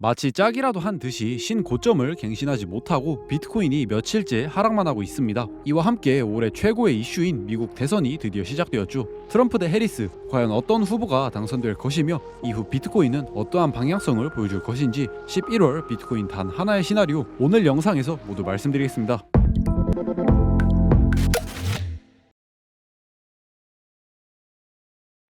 마치 짝이라도 한 듯이 신고점을 갱신하지 못하고 비트코인이 며칠째 하락만 하고 있습니다. 이와 함께 올해 최고의 이슈인 미국 대선이 드디어 시작되었죠. 트럼프 대 해리스, 과연 어떤 후보가 당선될 것이며 이후 비트코인은 어떠한 방향성을 보여줄 것인지 11월 비트코인 단 하나의 시나리오 오늘 영상에서 모두 말씀드리겠습니다.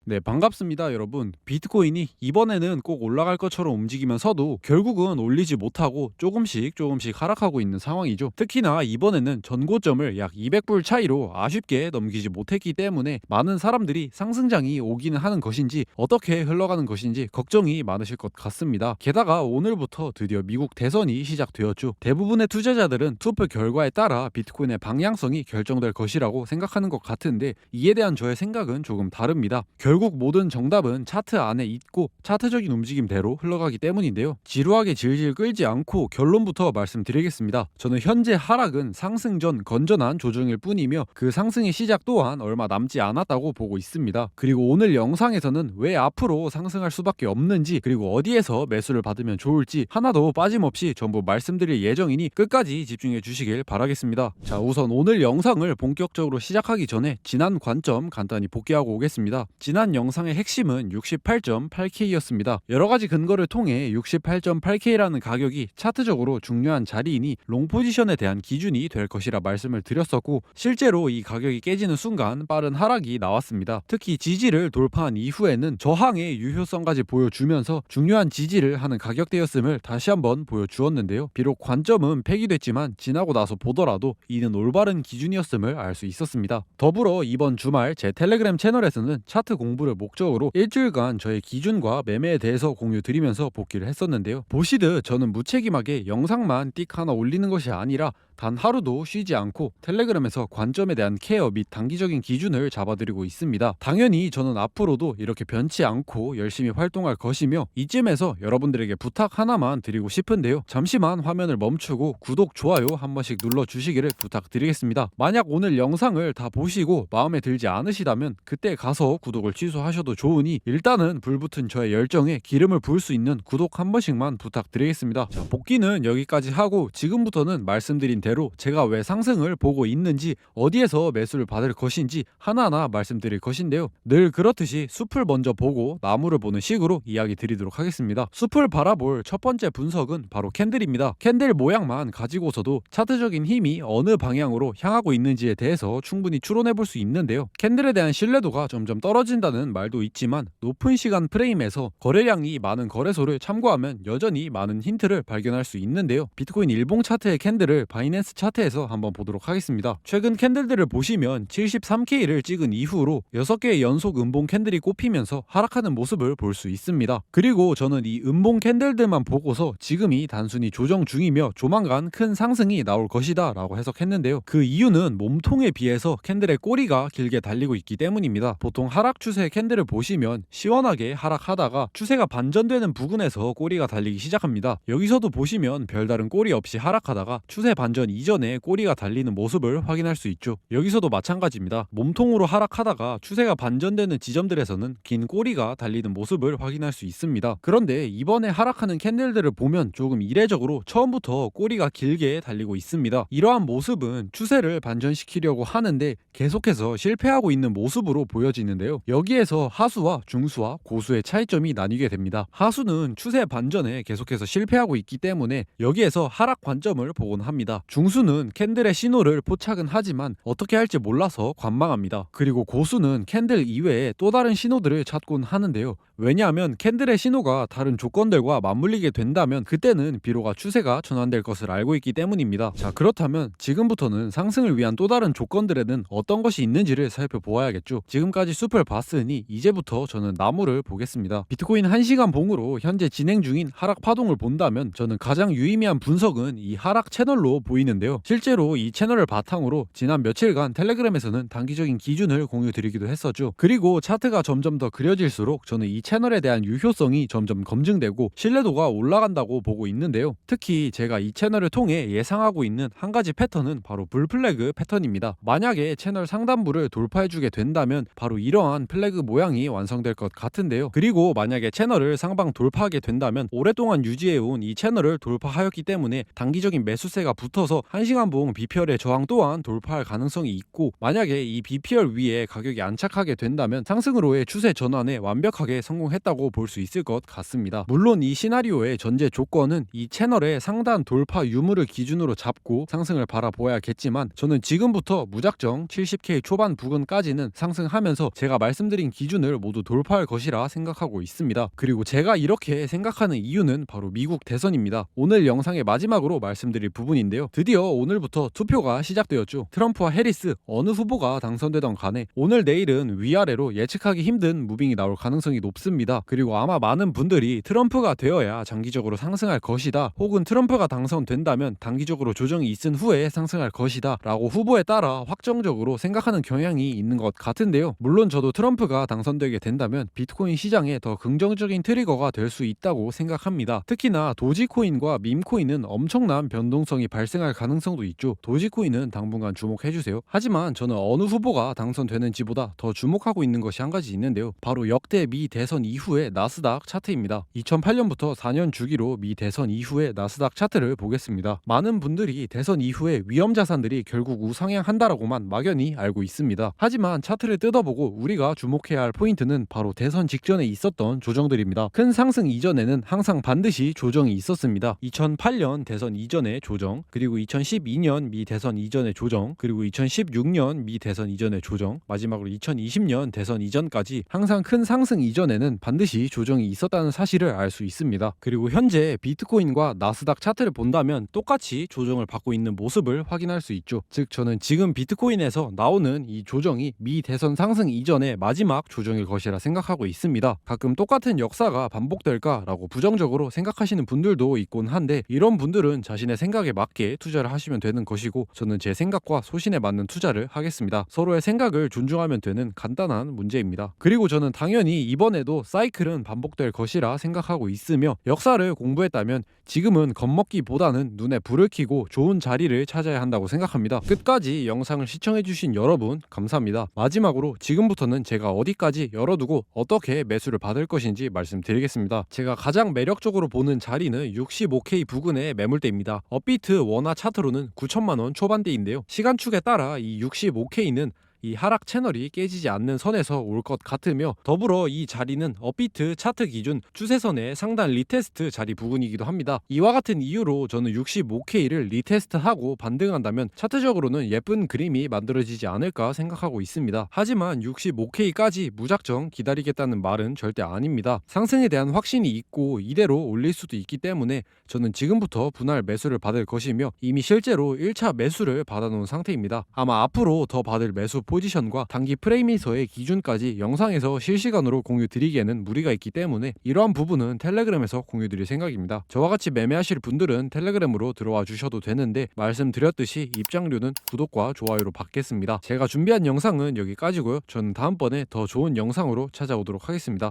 네, 반갑습니다, 여러분. 비트코인이 이번에는 꼭 올라갈 것처럼 움직이면서도 결국은 올리지 못하고 조금씩 하락하고 있는 상황이죠. 특히나 이번에는 전고점을 약 200불 차이로 아쉽게 넘기지 못했기 때문에 많은 사람들이 상승장이 오기는 하는 것인지 어떻게 흘러가는 것인지 걱정이 많으실 것 같습니다. 게다가 오늘부터 드디어 미국 대선이 시작되었죠. 대부분의 투자자들은 투표 결과에 따라 비트코인의 방향성이 결정될 것이라고 생각하는 것 같은데 이에 대한 저의 생각은 조금 다릅니다. 결국 모든 정답은 차트 안에 있고 차트적인 움직임대로 흘러가기 때문인데요. 지루하게 질질 끌지 않고 결론부터 말씀드리겠습니다. 저는 현재 하락은 상승 전 건전한 조정일 뿐이며 그 상승의 시작 또한 얼마 남지 않았다고 보고 있습니다. 그리고 오늘 영상에서는 왜 앞으로 상승할 수밖에 없는지 그리고 어디에서 매수를 받으면 좋을지 하나도 빠짐없이 전부 말씀드릴 예정이니 끝까지 집중해 주시길 바라겠습니다. 자, 우선 오늘 영상을 본격적으로 시작하기 전에 지난 관점 간단히 복귀하고 오겠습니다. 지난 영상의 핵심은 68.8K였습니다. 여러가지 근거를 통해 68.8K라는 가격이 차트적으로 중요한 자리이니 롱 포지션에 대한 기준이 될 것이라 말씀을 드렸었고 실제로 이 가격이 깨지는 순간 빠른 하락이 나왔습니다. 특히 지지를 돌파한 이후에는 저항의 유효성까지 보여주면서 중요한 지지를 하는 가격대였음을 다시 한번 보여주었는데요. 비록 관점은 폐기됐지만 지나고 나서 보더라도 이는 올바른 기준이었음을 알 수 있었습니다. 더불어 이번 주말 제 텔레그램 채널에서는 차트 공부를 목적으로 일주일간 저의 기준과 매매에 대해서 공유드리면서 복귀를 했었는데요. 보시듯 저는 무책임하게 영상만 띡 하나 올리는 것이 아니라 단 하루도 쉬지 않고 텔레그램에서 관점에 대한 케어 및 단기적인 기준을 잡아드리고 있습니다. 당연히 저는 앞으로도 이렇게 변치 않고 열심히 활동할 것이며 이쯤에서 여러분들에게 부탁 하나만 드리고 싶은데요. 잠시만 화면을 멈추고 구독, 좋아요 한 번씩 눌러주시기를 부탁드리겠습니다. 만약 오늘 영상을 다 보시고 마음에 들지 않으시다면 그때 가서 구독을 취소하셔도 좋으니 일단은 불붙은 저의 열정에 기름을 부을 수 있는 구독 한 번씩만 부탁드리겠습니다. 자, 복귀는 여기까지 하고 지금부터는 말씀드린 대로 제가 왜 상승을 보고 있는지 어디에서 매수를 받을 것인지 하나하나 말씀드릴 것인데요. 늘 그렇듯이 숲을 먼저 보고 나무를 보는 식으로 이야기 드리도록 하겠습니다. 숲을 바라볼 첫 번째 분석은 바로 캔들입니다. 캔들 모양만 가지고서도 차트적인 힘이 어느 방향으로 향하고 있는지에 대해서 충분히 추론해 볼 수 있는데요. 캔들에 대한 신뢰도가 점점 떨어진다는 말도 있지만 높은 시간 프레임에서 거래량이 많은 거래소를 참고하면 여전히 많은 힌트를 발견할 수 있는데요. 비트코인 일봉 차트의 캔들을 바이낸스 차트에서 한번 보도록 하겠습니다. 최근 캔들들을 보시면 73K를 찍은 이후로 6개의 연속 음봉 캔들이 꼽히면서 하락하는 모습을 볼 수 있습니다. 그리고 저는 이 음봉 캔들들만 보고서 지금이 단순히 조정 중이며 조만간 큰 상승이 나올 것이다 라고 해석했는데요. 그 이유는 몸통에 비해서 캔들의 꼬리가 길게 달리고 있기 때문입니다. 보통 하락 추세의 캔들을 보시면 시원하게 하락하다가 추세가 반전되는 부근에서 꼬리가 달리기 시작합니다. 여기서도 보시면 별다른 꼬리 없이 하락하다가 추세 반전 이전에 꼬리가 달리는 모습을 확인할 수 있죠. 여기서도 마찬가지입니다. 몸통으로 하락하다가 추세가 반전되는 지점들에서는 긴 꼬리가 달리는 모습을 확인할 수 있습니다. 그런데 이번에 하락하는 캔들들을 보면 조금 이례적으로 처음부터 꼬리가 길게 달리고 있습니다. 이러한 모습은 추세를 반전시키려고 하는데 계속해서 실패하고 있는 모습으로 보여지는데요. 여기에서 하수와 중수와 고수의 차이점이 나뉘게 됩니다. 하수는 추세 반전에 계속해서 실패하고 있기 때문에 여기에서 하락 관점을 보곤 합니다. 중수는 캔들의 신호를 포착은 하지만 어떻게 할지 몰라서 관망합니다. 그리고 고수는 캔들 이외에 또 다른 신호들을 찾곤 하는데요. 왜냐하면 캔들의 신호가 다른 조건들과 맞물리게 된다면 그때는 비로가 추세가 전환될 것을 알고 있기 때문입니다. 자, 그렇다면 지금부터는 상승을 위한 또 다른 조건들에는 어떤 것이 있는지를 살펴보아야겠죠. 지금까지 숲을 봤으니 이제부터 저는 나무를 보겠습니다. 비트코인 1시간 봉으로 현재 진행 중인 하락 파동을 본다면 저는 가장 유의미한 분석은 이 하락 채널로 보이는데요. 실제로 이 채널을 바탕으로 지난 며칠간 텔레그램에서는 단기적인 기준을 공유드리기도 했었죠. 그리고 차트가 점점 더 그려질수록 저는 이 채널에 대한 유효성이 점점 검증되고 신뢰도가 올라간다고 보고 있는데요. 특히 제가 이 채널을 통해 예상하고 있는 한 가지 패턴은 바로 불플래그 패턴입니다. 만약에 채널 상단부를 돌파해주게 된다면 바로 이러한 플래그 모양이 완성될 것 같은데요. 그리고 만약에 채널을 상방 돌파하게 된다면 오랫동안 유지해온 이 채널을 돌파하였기 때문에 단기적인 매수세가 붙어서 1시간봉 BPR의 저항 또한 돌파할 가능성이 있고, 만약에 이 BPR 위에 가격이 안착하게 된다면 상승으로의 추세 전환에 완벽하게 성공했다고 볼 수 있을 것 같습니다. 물론 이 시나리오의 전제 조건은 이 채널의 상단 돌파 유무를 기준으로 잡고 상승을 바라보아야겠지만, 저는 지금부터 무작정 70K 초반 부근까지는 상승하면서 제가 말씀드린 기준을 모두 돌파할 것이라 생각하고 있습니다. 그리고 제가 이렇게 생각하는 이유는 바로 미국 대선입니다. 오늘 영상의 마지막으로 말씀드릴 부분인데요. 드디어 오늘부터 투표가 시작되었죠. 트럼프와 해리스 어느 후보가 당선되던 간에 오늘 내일은 위아래로 예측하기 힘든 무빙이 나올 가능성이 높습니다. 그리고 아마 많은 분들이 트럼프가 되어야 장기적으로 상승할 것이다, 혹은 트럼프가 당선된다면 단기적으로 조정이 있은 후에 상승할 것이다 라고 후보에 따라 확정적으로 생각하는 경향이 있는 것 같은데요. 물론 저도 트럼프가 당선되게 된다면 비트코인 시장에 더 긍정적인 트리거가 될 수 있다고 생각합니다. 특히나 도지코인과 밈코인은 엄청난 변동성이 발생할 가능성도 있죠. 도지코인은 당분간 주목해주세요. 하지만 저는 어느 후보가 당선되는지보다 더 주목하고 있는 것이 한 가지 있는데요. 바로 역대 미 대선 이후의 나스닥 차트입니다. 2008년부터 4년 주기로 미 대선 이후의 나스닥 차트를 보겠습니다. 많은 분들이 대선 이후에 위험 자산들이 결국 우상향한다라고만 막연히 알고 있습니다. 하지만 차트를 뜯어보고 우리가 주목해야 할 포인트는 바로 대선 직전에 있었던 조정들입니다. 큰 상승 이전에는 항상 반드시 조정이 있었습니다. 2008년 대선 이전의 조정, 그리고 2012년 미 대선 이전의 조정, 그리고 2016년 미 대선 이전의 조정, 마지막으로 2020년 대선 이전까지 항상 큰 상승 이전에는 반드시 조정이 있었다는 사실을 알 수 있습니다. 그리고 현재 비트코인과 나스닥 차트를 본다면 똑같이 조정을 받고 있는 모습을 확인할 수 있죠. 즉 저는 지금 비트코인에서 나오는 이 조정이 미 대선 상승 이전의 마지막 조정일 것이라 생각하고 있습니다. 가끔 똑같은 역사가 반복될까라고 부정적으로 생각하시는 분들도 있곤 한데, 이런 분들은 자신의 생각에 맞게 투자를 하시면 되는 것이고, 저는 제 생각과 소신에 맞는 투자를 하겠습니다. 서로의 생각을 존중하면 되는 간단한 문제입니다. 그리고 저는 당연히 이번에도 사이클은 반복될 것이라 생각하고 있으며, 역사를 공부했다면 지금은 겁먹기보다는 눈에 불을 켜고 좋은 자리를 찾아야 한다고 생각합니다. 끝까지 영상을 시청해주신 여러분 감사합니다. 마지막으로 지금부터는 제가 어디까지 열어두고 어떻게 매수를 받을 것인지 말씀드리겠습니다. 제가 가장 매력적으로 보는 자리는 65K 부근의 매물대입니다. 업비트 원화 차트로는 9천만원 초반대인데요. 시간축에 따라 이 65K는 이 하락 채널이 깨지지 않는 선에서 올 것 같으며, 더불어 이 자리는 업비트 차트 기준 추세선의 상단 리테스트 자리 부근이기도 합니다. 이와 같은 이유로 저는 65K를 리테스트하고 반등한다면 차트적으로는 예쁜 그림이 만들어지지 않을까 생각하고 있습니다. 하지만 65K까지 무작정 기다리겠다는 말은 절대 아닙니다. 상승에 대한 확신이 있고 이대로 올릴 수도 있기 때문에 저는 지금부터 분할 매수를 받을 것이며, 이미 실제로 1차 매수를 받아놓은 상태입니다. 아마 앞으로 더 받을 매수 포지션과 단기 프레임에서의 기준까지 영상에서 실시간으로 공유 드리기에는 무리가 있기 때문에 이러한 부분은 텔레그램에서 공유 드릴 생각입니다. 저와 같이 매매하실 분들은 텔레그램으로 들어와 주셔도 되는데, 말씀드렸듯이 입장료는 구독과 좋아요로 받겠습니다. 제가 준비한 영상은 여기까지고요. 저는 다음번에 더 좋은 영상으로 찾아오도록 하겠습니다.